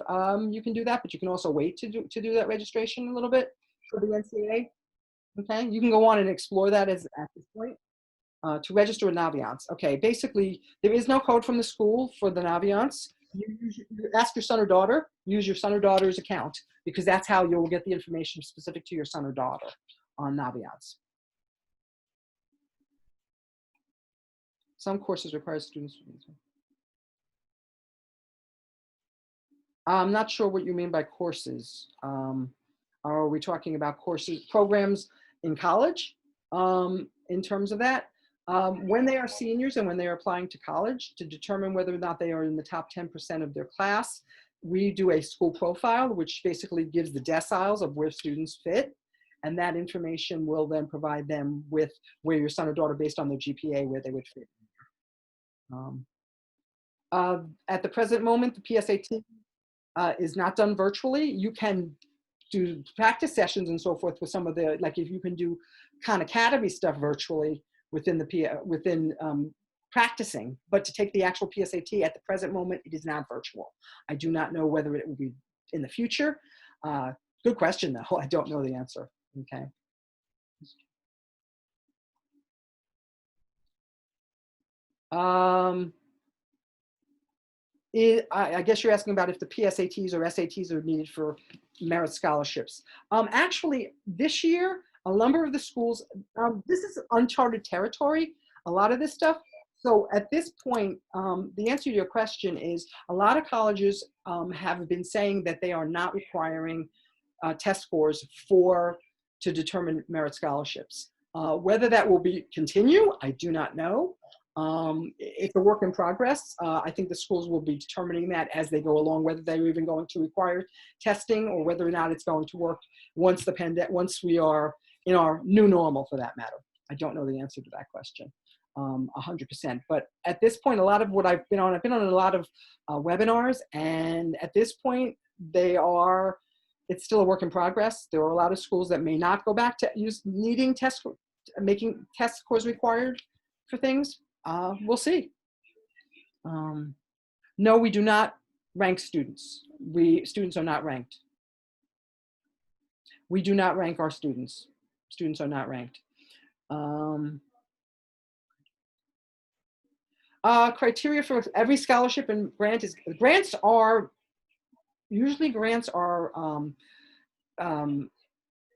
You can do that, but you can also wait to do that registration a little bit for the NCAA. Okay, you can go on and explore that at this point. To register with Naviance. Okay, basically, there is no code from the school for the Naviance. You ask your son or daughter, use your son or daughter's account, because that's how you'll get the information specific to your son or daughter on Naviance. Some courses require students. I'm not sure what you mean by courses. Are we talking about programs in college in terms of that? When they are seniors and when they are applying to college to determine whether or not they are in the top 10% of their class, we do a school profile, which basically gives the deciles of where students fit. And that information will then provide them with where your son or daughter, based on their GPA, where they would fit. At the present moment, the PSAT is not done virtually. You can do practice sessions and so forth with some of the, like if you can do Khan Academy stuff virtually within practicing, but to take the actual PSAT at the present moment, it is not virtual. I do not know whether it will be in the future. Good question though, I don't know the answer, okay. Um, I guess you're asking about if the PSATs or SATs are needed for merit scholarships. Actually, this year, a number of the schools, this is uncharted territory, a lot of this stuff. So at this point, the answer to your question is a lot of colleges have been saying that they are not requiring test scores to determine merit scholarships. Whether that will continue, I do not know. It's a work in progress. I think the schools will be determining that as they go along, whether they're even going to require testing or whether or not it's going to work once once we are in our new normal, for that matter. I don't know the answer to that question 100%. But at this point, a lot of what I've been on a lot of webinars, and at this point, it's still a work in progress. There are a lot of schools that may not go back to making test scores required for things. We'll see. No, we do not rank students. Students are not ranked. We do not rank our students. Students are not ranked. Criteria for every scholarship and grant is grants are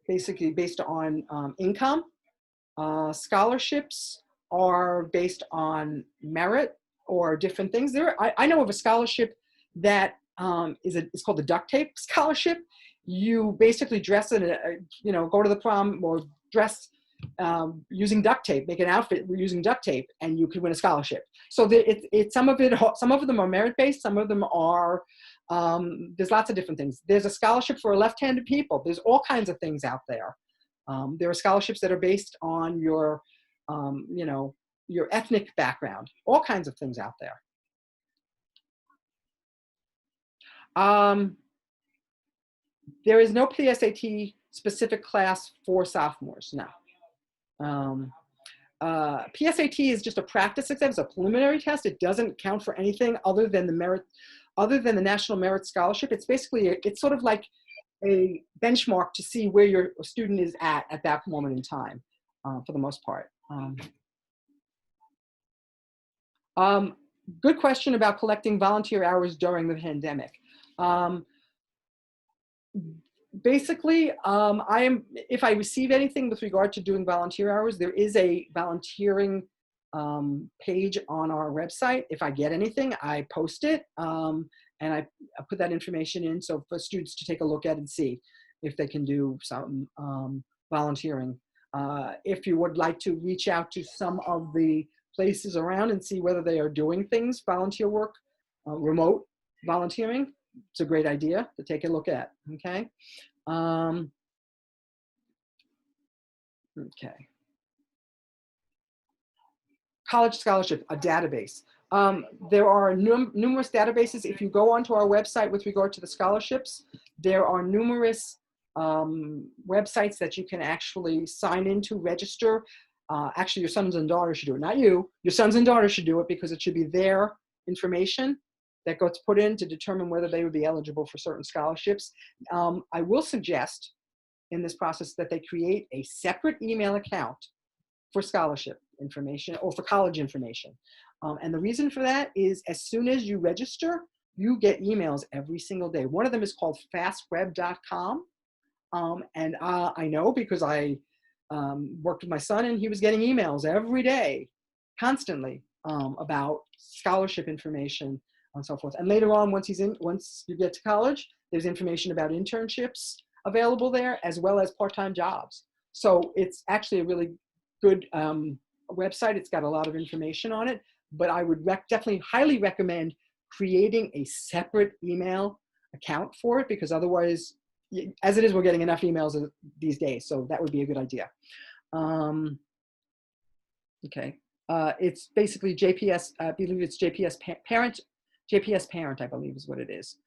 basically based on income. Scholarships are based on merit or different things. I know of a scholarship that is called the duct tape scholarship. You basically dress in go to the prom or dress using duct tape, make an outfit using duct tape, and you could win a scholarship. So some of them are merit based, some of them are. There's lots of different things. There's a scholarship for left-handed people. There's all kinds of things out there. There are scholarships that are based on your ethnic background, all kinds of things out there. There is no PSAT specific class for sophomores, no. PSAT is just a practice exam. It's a preliminary test. It doesn't count for anything other than the National Merit Scholarship. It's basically, it's sort of like a benchmark to see where your student is at that moment in time, for the most part. Good question about collecting volunteer hours during the pandemic. Basically, if I receive anything with regard to doing volunteer hours, there is a volunteering page on our website. If I get anything, I post it, and I put that information in so for students to take a look at and see if they can do some volunteering. If you would like to reach out to some of the places around and see whether they are doing things, volunteer work, remote volunteering, it's a great idea to take a look at, okay? Okay. College scholarship, a database. There are numerous databases. If you go onto our website with regard to the scholarships, there are numerous websites that you can actually sign into, register. Actually, your sons and daughters should do it, not you. Your sons and daughters should do it because it should be their information that gets put in to determine whether they would be eligible for certain scholarships. I will suggest in this process that they create a separate email account for scholarship information or for college information. And the reason for that is as soon as you register, you get emails every single day. One of them is called fastweb.com. And I know because I worked with my son and he was getting emails every day, constantly, about scholarship information and so forth. And later on, once you get to college, there's information about internships available there as well as part-time jobs. So it's actually a really good website. It's got a lot of information on it, but I would definitely highly recommend creating a separate email account for it because otherwise, as it is, we're getting enough emails these days. So that would be a good idea. Okay. It's basically JPS, I believe it's JPS parent, I believe is what it is.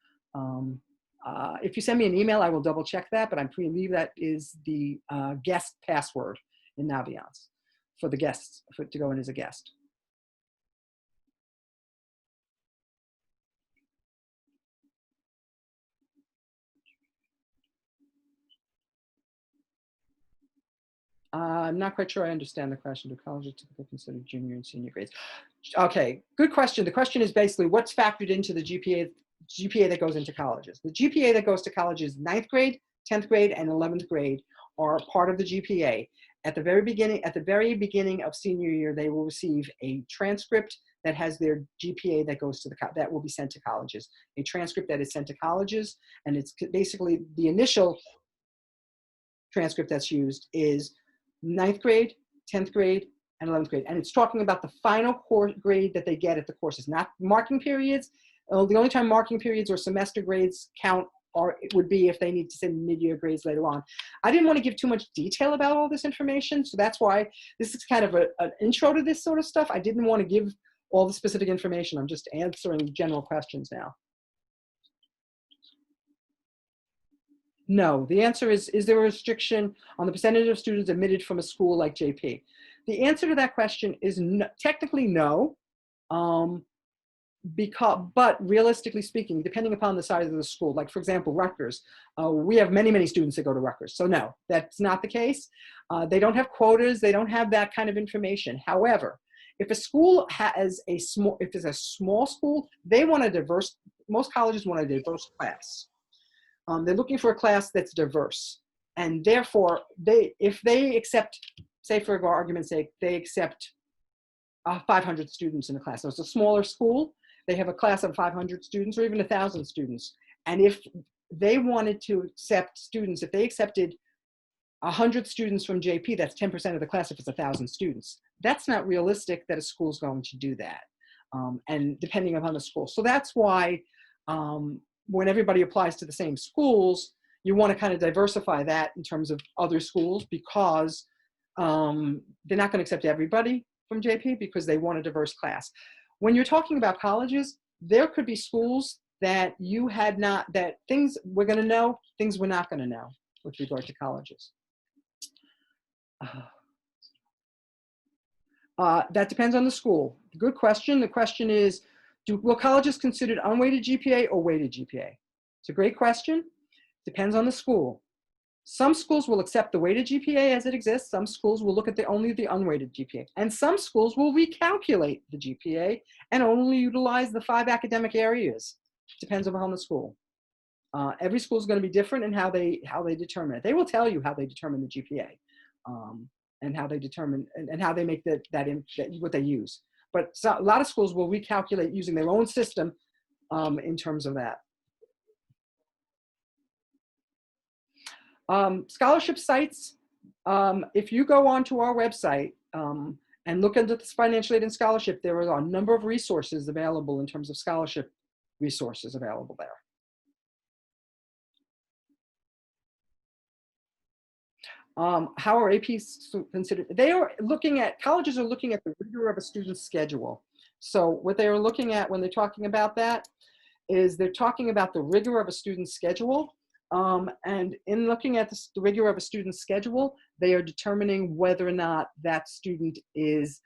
If you send me an email, I will double check that, but I believe that is the guest password in Naviance for the guests, to go in as a guest. I'm not quite sure I understand the question. Do colleges typically consider junior and senior grades? Okay, good question. The question is basically what's factored into the GPA that goes into colleges. The GPA that goes to colleges, 9th grade, 10th grade, and 11th grade are part of the GPA. At the very beginning of senior year, they will receive a transcript that has their GPA that goes to that will be sent to colleges. A transcript that is sent to colleges, and it's basically the initial transcript that's used is 9th grade, 10th grade, and 11th grade. And it's talking about the final course grade that they get at the courses, not marking periods. The only time marking periods or semester grades count it would be if they need to send mid-year grades later on. I didn't want to give too much detail about all this information, so that's why this is kind of an intro to this sort of stuff. I didn't want to give all the specific information. I'm just answering general questions now. No, the answer is there a restriction on the percentage of students admitted from a school like JP? The answer to that question is no, technically no, but realistically speaking, depending upon the size of the school, like for example, Rutgers, we have many, many students that go to Rutgers. So no, that's not the case. They don't have quotas. They don't have that kind of information. However, if a school has if it's a small school, they want most colleges want a diverse class. They're looking for a class that's diverse. And therefore, if they accept, say for argument's sake, they accept 500 students in a class. So it's a smaller school. They have a class of 500 students or even 1,000 students. And if they wanted to accept students, if they accepted 100 students from JP, that's 10% of the class if it's 1,000 students. That's not realistic that a school's going to do that. And depending upon the school. So that's why when everybody applies to the same schools, you want to kind of diversify that in terms of other schools because they're not going to accept everybody from JP because they want a diverse class. When you're talking about colleges, there could be schools that you had not, that things we're going to know, things we're not going to know with regard to colleges. That depends on the school. Good question. The question is, will colleges considered unweighted GPA or weighted GPA? It's a great question. Depends on the school. Some schools will accept the weighted GPA as it exists. Some schools will look at only the unweighted GPA. And some schools will recalculate the GPA and only utilize the 5 academic areas. Depends upon the school. Every school is going to be different in how they determine it. They will tell you how they determine the GPA and how they determine and how they make what they use. But a lot of schools will recalculate using their own system in terms of that. Scholarship sites, if you go onto our website and look into this financial aid and scholarship, there are a number of resources available in terms of scholarship resources available there. How are APs considered? Colleges are looking at the rigor of a student's schedule. So what they are looking at when they're talking about that is they're talking about the rigor of a student's schedule. And in looking at the rigor of a student's schedule, they are determining whether or not that student is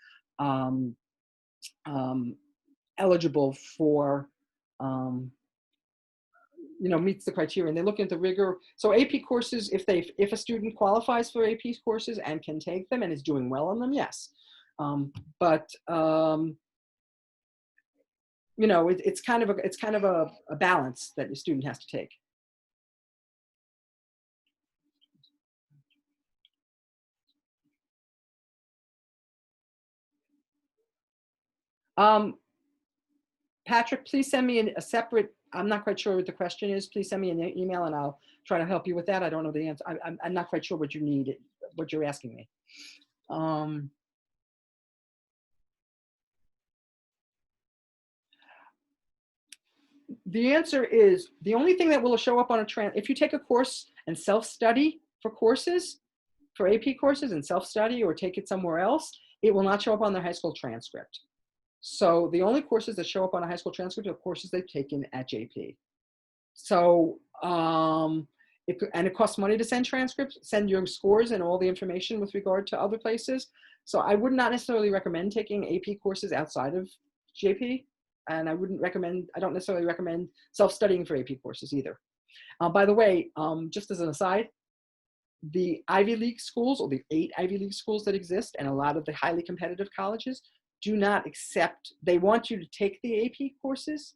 eligible for, meets the criteria. And they look at the rigor. So AP courses, if a student qualifies for AP courses and can take them and is doing well on them, yes. It's kind of a balance that the student has to take. Patrick, please send me a separate, I'm not quite sure what the question is. Please send me an email and I'll try to help you with that. I don't know the answer. I'm not quite sure what you need, what you're asking me. The answer is, the only thing that will show up on if you take a course and self-study for courses, for AP courses and self-study or take it somewhere else, it will not show up on their high school transcript. So the only courses that show up on a high school transcript are courses they've taken at JP. So, it costs money to send transcripts, send your scores and all the information with regard to other places. So I would not necessarily recommend taking AP courses outside of JP. And I don't necessarily recommend self-studying for AP courses either. By the way, just as an aside, the Ivy League schools, or the 8 Ivy League schools that exist, and a lot of the highly competitive colleges do not accept, they want you to take the AP courses,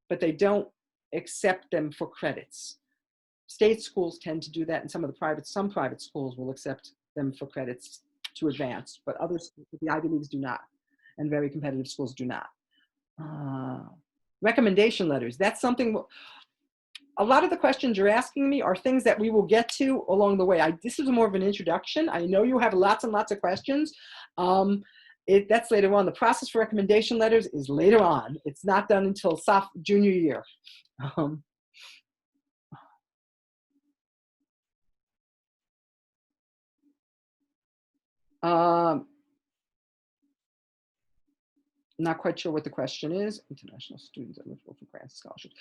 but they don't accept them for credits. State schools tend to do that, and some private schools will accept them for credits to advance, but other schools, the Ivy Leagues do not, and very competitive schools do not. Recommendation letters, that's something, a lot of the questions you're asking me are things that we will get to along the way. This is more of an introduction. I know you have lots and lots of questions. That's later on. The process for recommendation letters is later on. It's not done until junior year. Not quite sure what the question is. International students eligible for grants and scholarships.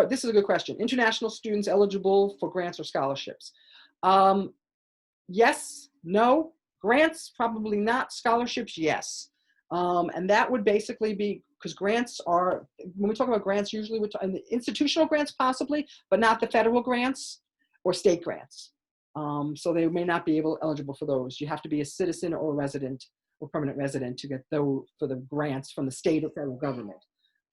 This is a good question. International students eligible for grants or scholarships? Yes, no. Grants, probably not. Scholarships, yes. And that would basically be, because grants are, when we talk about grants, usually we're talking the institutional grants possibly, but not the federal grants or state grants. So they may not be eligible for those. You have to be a citizen or a resident or permanent resident to get those for the grants from the state or federal government.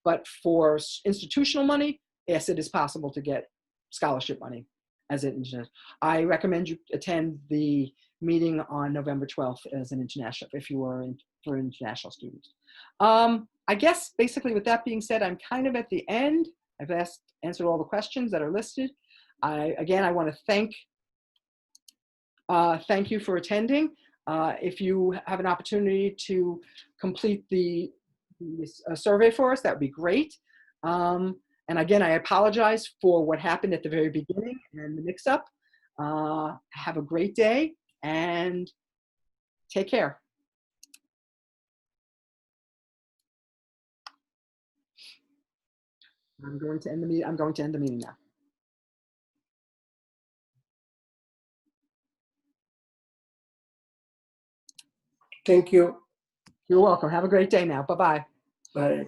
But for institutional money, yes, it is possible to get scholarship money as an international. I recommend you attend the meeting on November 12th as an international, if you are for international students. I guess basically with that being said, I'm kind of at the end. I've answered all the questions that are listed. Again, I want to thank you for attending. If you have an opportunity to complete the survey for us, that would be great. And again, I apologize for what happened at the very beginning and the mix-up. Have a great day and take care. I'm going to end the meeting now. Thank you. You're welcome. Have a great day now. Bye-bye. Bye.